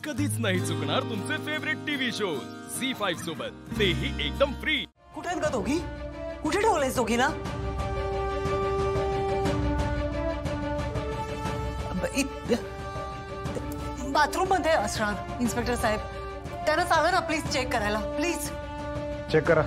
कधीच नाही चुकणार तुमचे फेवरेट टीव्ही शोज झी5 सोबत, तेही एकदम फ्री। कुठे आहेत ग दोघी? कुठे ठेवलेस दोघीला? बाथरूम मध्ये असणार इन्स्पेक्टर साहेब, त्यांना सांगा ना प्लीज चेक करायला, प्लीज चेक करा।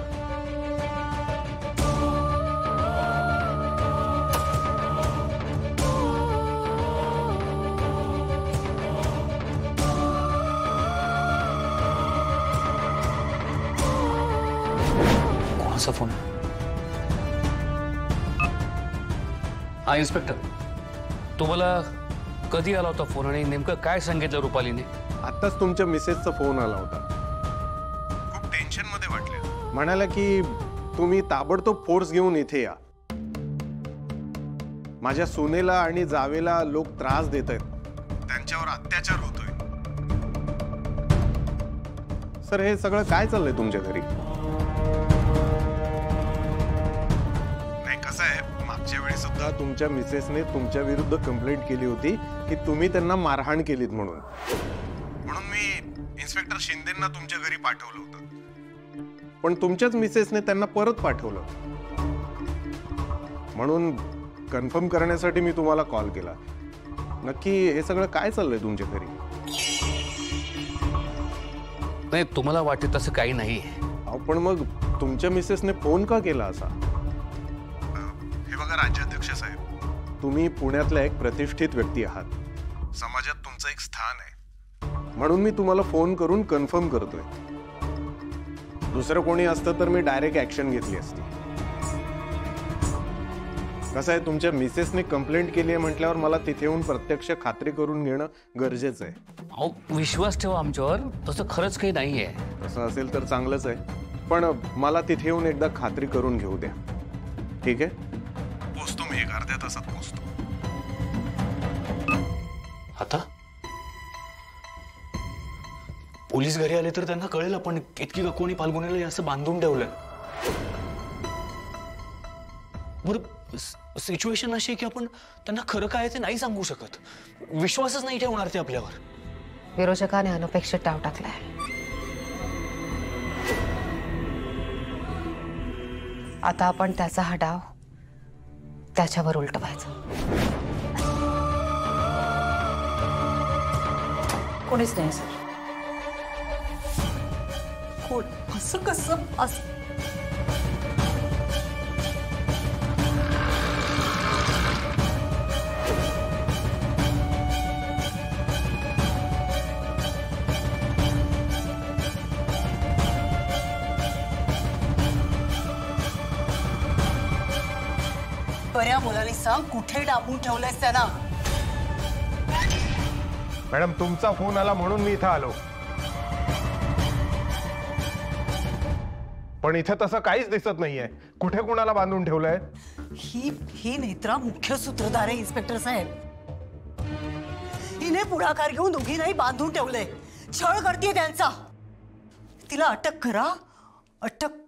कोणाचा फोन? हा इन्स्पेक्टर, तुम्हाला कधी आला होता फोन आणि नेमकं काय सांगितलं रुपालीने? आत्ताच तुमच्या मिसेसचा फोन आला होता। खूप टेन्शन मध्ये वाटले, म्हणाला की तुम्ही ताबडतोब फोर्स घेऊन इथे या। माझ्या सुनेला आणि जावेला लोक त्रास देत आहेत, त्यांच्यावर अत्याचार होतोय। सर, हे सगळं काय चाललंय तुमच्या घरी? नाही, कसं आहे, मागच्या वेळी सुद्धा तुमच्या मिसेसने तुमच्या विरुद्ध कंप्लेंट केली होती की तुम्ही त्यांना मारहाण केलीत म्हणून मी इन्स्पेक्टर शिंदेंना तुमच्या घरी पाठवलं होतं, पण तुमच्याच मिसेसने त्यांना परत पाठवलं। म्हणून कन्फर्म करण्यासाठी मी तुम्हाला कॉल केला। नक्की हे सगळं काय चाललंय तुमच्या घरी? नाही, तुम्हाला वाटत तसं काही नाही। पण मग तुमच्या मिसेसने फोन का केला असा? हे बघा राज्याध्यक्ष साहेब, तुम्ही पुण्यातला एक प्रतिष्ठित व्यक्ती आहात, समाजात तुमचं एक स्थान आहे, म्हणून मी तुम्हाला फोन करून कन्फर्म करतोय। दुसरं कोणी असतं तर मी डायरेक्ट ऍक्शन घेतली असती। कसं आहे, तुमच्या मिसेसने कंप्लेंट केली आहे म्हटल्यावर मला तिथे येऊन प्रत्यक्ष खात्री करून घेणं गरजेचं आहे। अहो, विश्वास ठेवा आमच्यावर, तसं खरंच काही नाहीये। तसं असेल तर चांगलंच आहे, पण मला तिथे येऊन एकदा खात्री करून घेऊ द्या, ठीक आहे? पोचतो मी, एक अर्ध्या तासात पोचतो। आता पोलीस घरी आले तर त्यांना कळेल आपण इतकी कोणी फाल्गुनीला असं बांधून ठेवलंय। बरं, सिच्युएशन अशी आहे की आपण त्यांना खरं काय ते नाही सांगू शकत, विश्वासच नाही ठेवणार ते आपल्यावर। विरोचकाने अनपेक्षित डाव टाकलाय। आता आपण त्याचा हा डाव त्याच्यावर उलटवायचा। कोणीच नाही सर। कोण? असं कसं? असं बऱ्या मुलाने सांग, कुठे डाबून ठेवलंयस त्यांना? मॅडम, तुमचा फोन आला म्हणून मी इथं आलो, पण इथे तसं काहीच दिसत नाहीये। कुठे कुणाला बांधून ठेवलंय? ही नेत्रा मुख्य सूत्रधार आहे इन्स्पेक्टर साहेब। हिने पुढाकार घेऊन दोघींनाही बांधून ठेवलंय, छळ करते त्यांचा। तिला अटक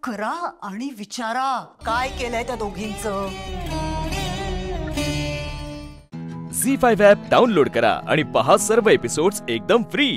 करा आणि विचारा काय केलंय त्या दोघींचं। झी5 ॲप डाउनलोड करा आणि पहा सर्व एपिसोड्स एकदम फ्री।